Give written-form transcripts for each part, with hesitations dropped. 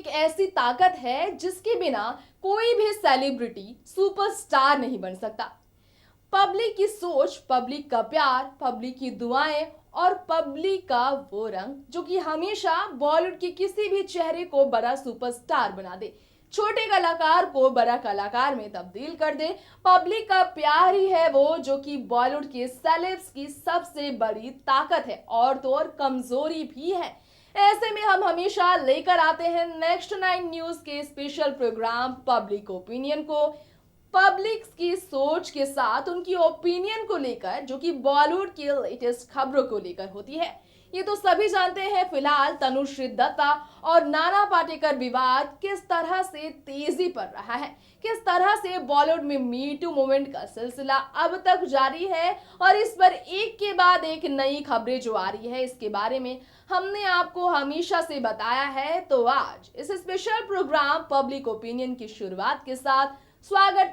ऐसी ताकत है जिसके बिना कोई भी सेलिब्रिटी सुपरस्टार नहीं बन सकता। पब्लिक की सोच, पब्लिक का प्यार, पब्लिक की दुआएं और पब्लिक का वो रंग जो कि हमेशा बॉलीवुड के किसी भी चेहरे को बड़ा सुपरस्टार बना दे, छोटे कलाकार को बड़ा कलाकार में तब्दील कर दे। पब्लिक का प्यार ही है वो जो कि बॉलीवुड के सेलेब्स की सबसे बड़ी ताकत है और तो और कमजोरी भी है। ऐसे में हम हमेशा लेकर आते हैं नेक्स्ट 9 न्यूज के स्पेशल प्रोग्राम पब्लिक ओपिनियन को, पब्लिक की सोच के साथ उनकी ओपिनियन को लेकर, जो कि बॉलीवुड की लेटेस्ट खबरों को लेकर होती है। ये तो सभी जानते हैं फिलहाल तनुश्री दत्ता और नाना पाटेकर विवाद किस तरह से तेजी पर रहा है, किस तरह से बॉलीवुड में मी टू मूवमेंट का सिलसिला अब तक जारी है और इस पर एक के बाद एक नई खबरें जो आ रही है, इसके बारे में हमने आपको हमेशा से बताया है। तो आज इस स्पेशल प्रोग्राम पब्लिक ओपिनियन की शुरुआत के साथ स्वागत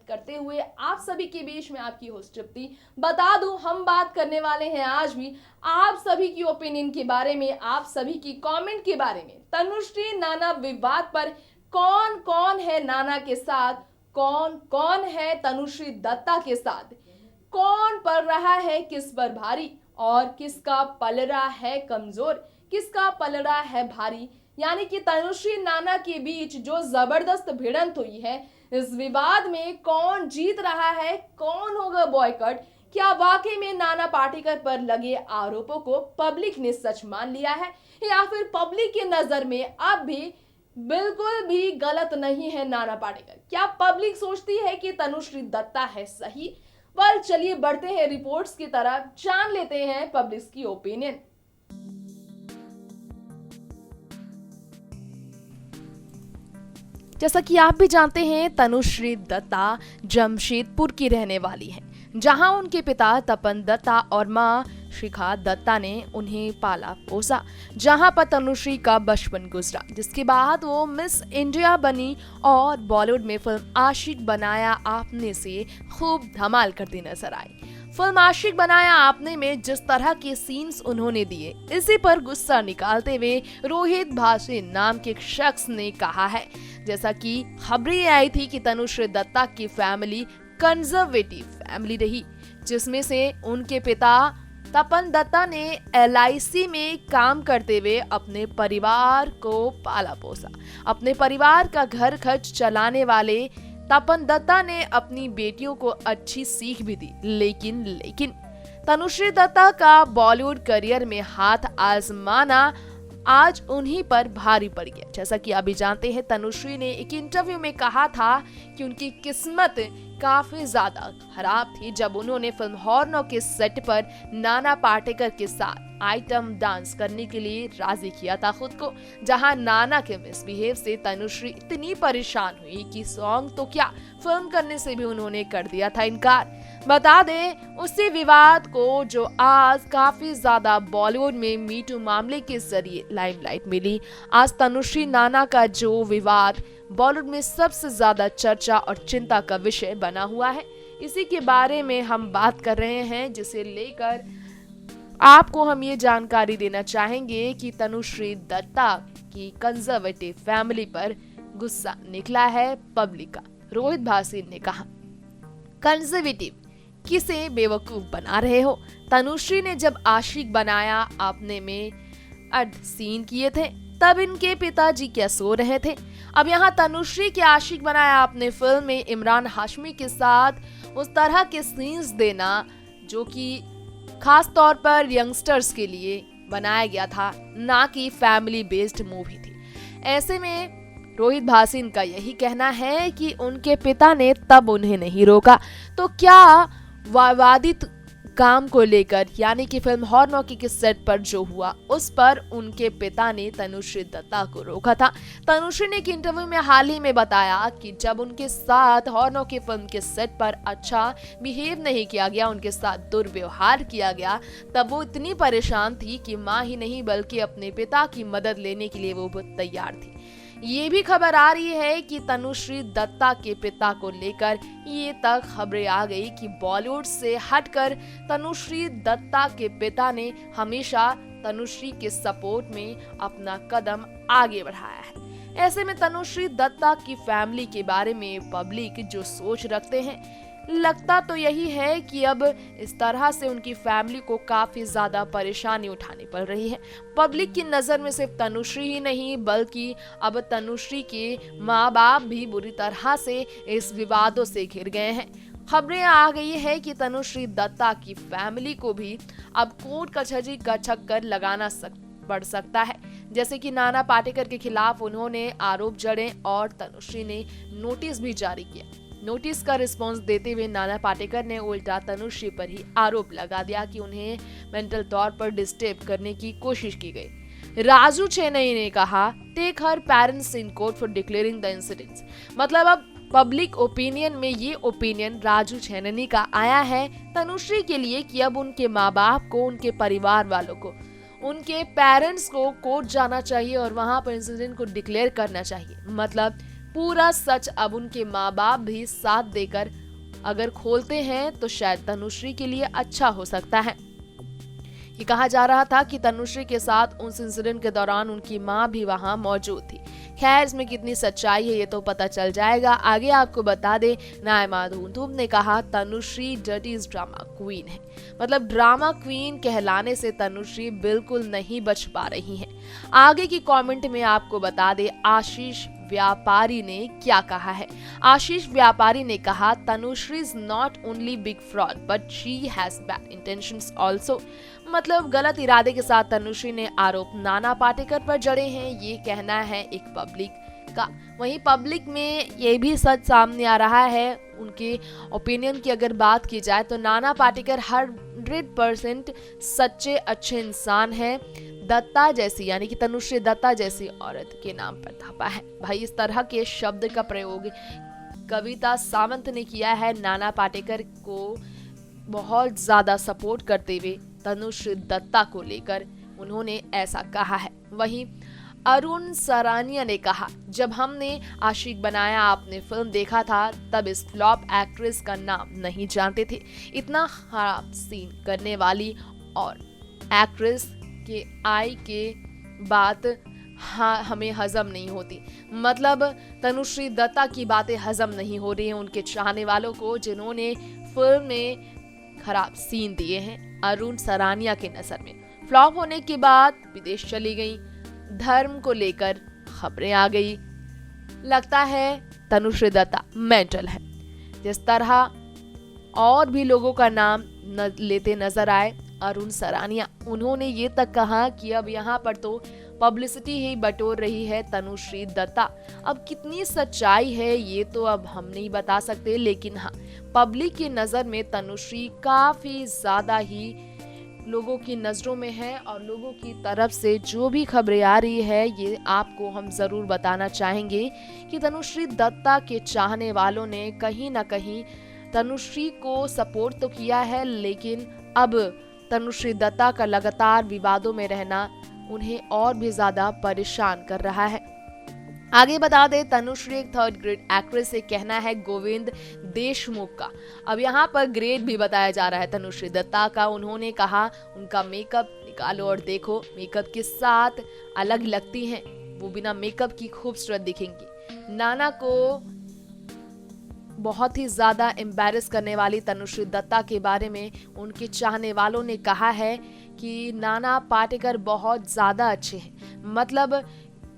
करते हुए आप सभी के बीच में आपकी होस्ट तृप्ति। बता दूं, हम बात करने वाले हैं आज भी आप सभी की ओपिनियन के बारे में, आप सभी की कमेंट के बारे में। तनुश्री नाना विवाद पर कौन कौन है नाना के साथ, कौन कौन है तनुश्री दत्ता के साथ, कौन पड़ रहा है किस पर भारी और किसका पलड़ा है कमजोर, किसका पलड़ा है भारी, यानी कि तनुश्री नाना के बीच जो जबरदस्त भिड़ंत हुई है, इस विवाद में कौन जीत रहा है, कौन होगा बॉयकॉट, क्या वाकई में नाना पाटेकर पर लगे आरोपों को पब्लिक ने सच मान लिया है या फिर पब्लिक की नजर में अब भी बिल्कुल भी गलत नहीं है नाना पाटेकर। क्या पब्लिक सोचती है कि तनुश्री दत्ता है सही? चलिए बढ़ते हैं रिपोर्ट्स की तरफ, जान लेते हैं पब्लिक की ओपिनियन। जैसा कि आप भी जानते हैं, तनुश्री दत्ता जमशेदपुर की रहने वाली हैं, जहां उनके पिता तपन दत्ता और मां शिखा दत्ता ने उन्हें पाला पोसा, जहां पर तनुश्री का बचपन गुजरा, जिसके बाद वो मिस इंडिया बनी और बॉलीवुड में फिल्म आशिक बनाया आपने से खूब धमाल करती नजर आई। फिल्म आशिक बनाया आपने में जिस तरह के सीन्स उन्होंने दिए, इसी पर गुस्सा निकालते हुए रोहित भासिन नाम के एक शख्स ने कहा है, जैसा कि खबरें आई थी कि तनुश्री दत्ता की फैमिली कंजर्वेटिव फैमिली रही, जिसमें से उनके पिता तपन दत्ता ने LIC में काम करते हुए अपने परिवार को पाला पोसा। अपने परिवार का घर खर्च चलाने वाले तपन दत्ता ने अपनी बेटियों को अच्छी सीख भी दी, लेकिन तनुश्री दत्ता का बॉलीवुड करियर में हाथ आजमाना आज उन्हीं पर भारी पड़ गया। जैसा कि अभी जानते हैं, तनुश्री ने एक इंटरव्यू में कहा था कि उनकी किस्मत काफी ज्यादा खराब थी जब उन्होंने फिल्म हॉर्नो के सेट पर नाना पाटेकर के साथ आइटम डांस करने के लिए राजी किया था खुद को, जहां नाना के मिसबिहेव से तनुश्री इतनी परेशान हुई कि सॉन्ग तो क्या, फिल्म करने से भी उन्होंने कर दिया था इनकार। बता दें, उसी विवाद को जो आज काफी ज्यादा बॉलीवुड में मी टू मामले के जरिए लाइमलाइट मिली, आज तनुश्री नाना का जो विवाद बॉलीवुड में सबसे ज्यादा चर्चा और चिंता का विषय बना हुआ है, इसी के बारे में हम बात कर रहे हैं, जिसे लेकर आपको हम ये जानकारी देना चाहेंगे कि तनुश्री दत्ता की कंजर्वेटिव फैमिली पर गुस्सा निकला है पब्लिक का। रोहित भासिन ने कहा, कंजर्वेटिव किसे बेवकूफ बना रहे हो? तनुश्री ने जब आशिक बनाया आपने में सीन किए थे, तब इनके पिताजी क्या सो रहे थे? अब यहाँ तनुश्री के आशिक बनाया आपने फिल्म में इमरान हाशमी के साथ उस तरह के सीन्स देना जो कि खास तौर पर यंगस्टर्स के लिए बनाया गया था, ना कि फैमिली बेस्ड मूवी थी। ऐसे में रोहित भासिन का यही कहना है कि उनके पिता ने तब उन्हें नहीं रोका, तो क्या विवादित काम को लेकर, यानी कि फिल्म हॉर्नो के सेट पर जो हुआ, उस पर उनके पिता ने तनुश्री दत्ता को रोका था। तनुश्री ने एक इंटरव्यू में हाल ही में बताया कि जब उनके साथ हॉर्नो की फिल्म के सेट पर अच्छा बिहेव नहीं किया गया, उनके साथ दुर्व्यवहार किया गया, तब वो इतनी परेशान थी कि मां ही नहीं बल्कि अपने पिता की मदद लेने के लिए वो तैयार थी। ये भी खबर आ रही है कि तनुश्री दत्ता के पिता को लेकर ये तक खबरें आ गई कि बॉलीवुड से हटकर तनुश्री दत्ता के पिता ने हमेशा तनुश्री के सपोर्ट में अपना कदम आगे बढ़ाया है। ऐसे में तनुश्री दत्ता की फैमिली के बारे में पब्लिक जो सोच रखते हैं, लगता तो यही है कि अब इस तरह से उनकी फैमिली को काफी ज्यादा परेशानी उठानी पड़ रही है। पब्लिक की नजर में सिर्फ तनुश्री ही नहीं, बल्कि अब तनुश्री के माँ बाप भी बुरी तरह से इस विवादों से घिर गए हैं। खबरें आ गई है कि तनुश्री दत्ता की फैमिली को भी अब कोर्ट कचहरी का चक्कर लगाना पड़ सकता है। जैसे कि नाना पाटेकर के खिलाफ उन्होंने आरोप जड़े और तनुश्री ने नोटिस भी जारी किया। नोटिस का रिस्पांस देते हुए नाना पाटेकर ने उल्टा तनुश्री पर ही आरोप लगा दिया कि उन्हें मेंटल तौर पर डिस्टर्ब करने की कोशिश की गई। राजू चेन्नई ने कहा, take her parents in court for declaring the incidents. मतलब अब पब्लिक ओपिनियन में ये ओपिनियन राजू चेन्नई का आया है तनुश्री के लिए कि अब उनके माँ बाप को, उनके परिवार वालों को, उनके पेरेंट्स को कोर्ट जाना चाहिए और वहां पर इंसिडेंट को डिक्लेयर करना चाहिए। मतलब पूरा सच अब उनके माँ बाप भी साथ देकर अगर खोलते हैं तो शायद तनुश्री के लिए अच्छा हो सकता है। ये कहा जा रहा था कि तनुश्री के साथ उस इंसिडेंट के दौरान उनकी माँ भी वहां मौजूद थी। खैर, इसमें कितनी सच्चाई है ये तो पता चल जाएगा। आगे आपको बता दे, नायमा धूम ने कहा तनुश्री डर्टीज ड्रामा क्वीन है। मतलब ड्रामा क्वीन कहलाने से तनुश्री बिल्कुल नहीं बच पा रही हैं। आगे की कमेंट में आपको बता दे, आशीष व्यापारी ने क्या कहा है। आशीष व्यापारी ने कहा, Tanushree is not only big fraud but she has bad intentions also. मतलब गलत इरादे के साथ तनुश्री ने आरोप नाना पाटेकर पर जड़े हैं, ये कहना है एक पब्लिक का। वहीं पब्लिक में ये भी सच सामने आ रहा है। उनके ओपिनियन की अगर बात की जाए तो नाना पाटेकर 100% सच्चे अच्छे इंसान हैं। दत्ता जैसी, यानी कि तनुश्री दत्ता जैसी औरत के नाम पर थापा है। भाई, इस तरह के शब्द का प्रयोग कविता सावंत ने किया है नाना पाटेकर को बहुत ज्यादा सपोर्ट करते हुए तनुश्री दत्ता को लेकर उन्होंने ऐसा कहा है। वहीं अरुण सरानिया ने कहा, जब हमने आशिक बनाया आपने फिल्म देखा था तब इस फ्लॉप एक्ट्रेस का नाम नहीं जानते थे। इतना खराब सीन करने वाली और एक्ट्रेस के आई के बात हमें हजम नहीं होती। मतलब तनुश्री दत्ता की बातें हजम नहीं हो रही हैं उनके चाहने वालों को, जिन्होंने फिल्म में खराब सीन दिए हैं। अरुण सरानिया के नजर में फ्लॉप होने के बाद विदेश चली गई, धर्म को लेकर खबरें आ गई। लगता है तनुश्री दत्ता मेंटल है। जिस तरह और भी लोगों का नाम लेते नजर आए अरुण सरानिया, उन्होंने ये तक कहा कि अब यहाँ पर तो पब्लिसिटी ही बटोर रही है तनुश्री दत्ता। अब कितनी सच्चाई है ये तो अब हम नहीं बता सकते, लेकिन हाँ, पब्लिक की नजर में तनुश्री काफी ज्यादा ही लोगों की नजरों में है और लोगों की तरफ से जो भी खबरें आ रही है ये आपको हम जरूर बताना चाहेंगे कि तनुश्री दत्ता के चाहने वालों ने कहीं ना कहीं तनुश्री को सपोर्ट तो किया है, लेकिन अब तनुश्री दत्ता का लगातार विवादों में रहना उन्हें और भी ज्यादा परेशान कर रहा है। आगे बता दे, तनुश्री एक 3rd ग्रेड एक्ट्रेस से कहना है गोविंद देशमुख का। अब यहाँ पर ग्रेड भी बताया जा रहा है तनुश्री दत्ता का। उन्होंने कहा उनका मेकअप निकालो और देखो, मेकअप के साथ अलग लगती हैं, वो बिना मेकअप की खूबसूरत दिखेंगी। नाना को बहुत ही ज्यादा एम्बैरेस करने वाली तनुश्री दत्ता के बारे में उनके चाहने वालों ने कहा है कि नाना पाटेकर बहुत ज्यादा अच्छे हैं। मतलब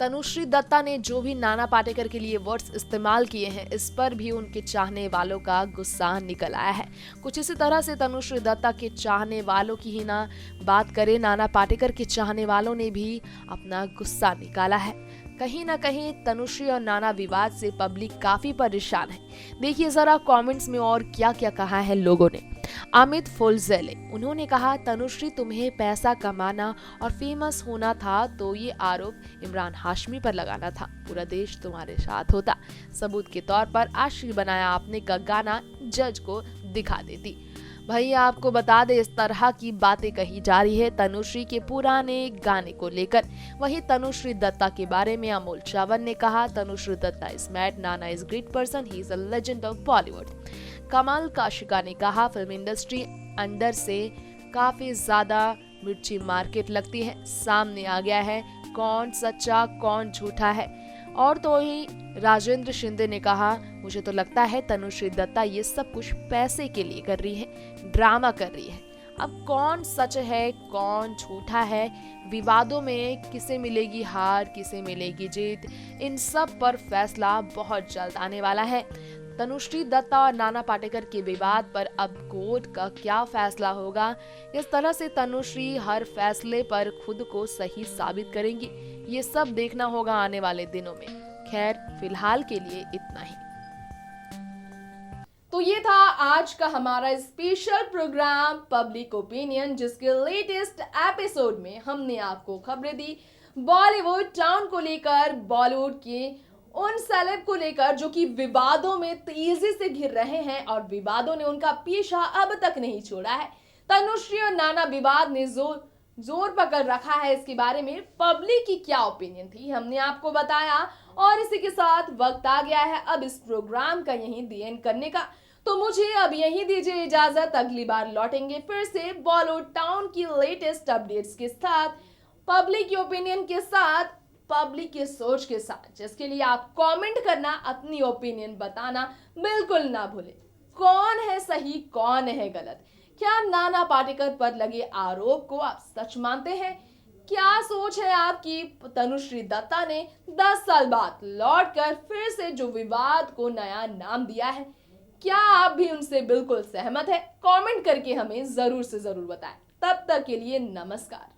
तनुश्री दत्ता ने जो भी नाना पाटेकर के लिए वर्ड्स इस्तेमाल किए हैं, इस पर भी उनके चाहने वालों का गुस्सा निकल आया है। कुछ इसी तरह से तनुश्री दत्ता के चाहने वालों की ही ना बात करें, नाना पाटेकर के चाहने वालों ने भी अपना गुस्सा निकाला है। कहीं ना कहीं तनुश्री और नाना विवाद से पब्लिक काफी परेशान है। देखिए जरा कमेंट्स में और क्या क्या कहा है लोगों ने। अमित फुलजेले, उन्होंने कहा तनुश्री तुम्हें पैसा कमाना और फेमस होना था तो ये आरोप इमरान हाशमी पर लगाना था, पूरा देश तुम्हारे साथ होता। सबूत के तौर पर आशिक बनाया आपने का गाना जज को दिखा देती। भाई आपको बता दे, इस तरह की बातें कही जा रही है तनुश्री के पुराने गाने को लेकर। वहीं तनुश्री दत्ता के बारे में अमोल चावल ने कहा Tanushree Dutta is mad, Nana is great person, he is a legend of Bollywood. कमाल काशिका ने कहा फिल्म इंडस्ट्री अंदर से काफी ज्यादा मिर्ची मार्केट लगती है, सामने आ गया है कौन सच्चा कौन झूठा है। और तो ही राजेंद्र शिंदे ने कहा, मुझे तो लगता है तनुश्री दत्ता ये सब कुछ पैसे के लिए कर रही है, ड्रामा कर रही है। अब कौन सच है कौन झूठा है, विवादों में किसे मिलेगी हार किसे मिलेगी जीत, इन सब पर फैसला बहुत जल्द आने वाला है। तनुश्री दत्ता और नाना पाटेकर के विवाद पर अब कोर्ट का क्या फैसला होगा, इस तरह से तनुश्री हर फैसले पर खुद को सही साबित करेंगी, ये सब देखना होगा आने वाले दिनों में। खैर फिलहाल के लिए इतना ही। तो ये था आज का हमारा स्पेशल प्रोग्राम पब्लिक ओपिनियन, जिसके लेटेस्ट एपिसोड में हमने आपको खबरें दी बॉलीवुड टाउन को लेकर, बॉलीवुड के उन सेलेब को लेकर जो कि विवादों में तेजी से घिर रहे हैं और विवादों ने उनका पीछा अब तक नहीं छोड़ा है। तनुश्री और नाना विवाद ने जोर पकड़ रखा है, इसके बारे में पब्लिक की क्या ओपिनियन थी हमने आपको बताया। और इसी के साथ वक्त आ गया है अब इस प्रोग्राम का यहीं दी एंड करने का। तो मुझे अब यहीं दीजिए इजाजत, अगली बार लौटेंगे फिर से बॉलीवुड टाउन की लेटेस्ट अपडेट्स के साथ, पब्लिक की ओपिनियन के साथ, पब्लिक की सोच के साथ, जिसके लिए आप कमेंट करना, अपनी ओपिनियन बताना बिल्कुल ना भूलें। कौन है सही कौन है गलत, क्या नाना पाटेकर पर लगे आरोप को आप सच मानते हैं? क्या सोच है आपकी तनुश्री दत्ता ने 10 साल बाद लौटकर फिर से जो विवाद को नया नाम दिया है, क्या आप भी उनसे बिल्कुल सहमत है? कमेंट करके हमें जरूर से जरूर बताएं। तब तक के लिए नमस्कार।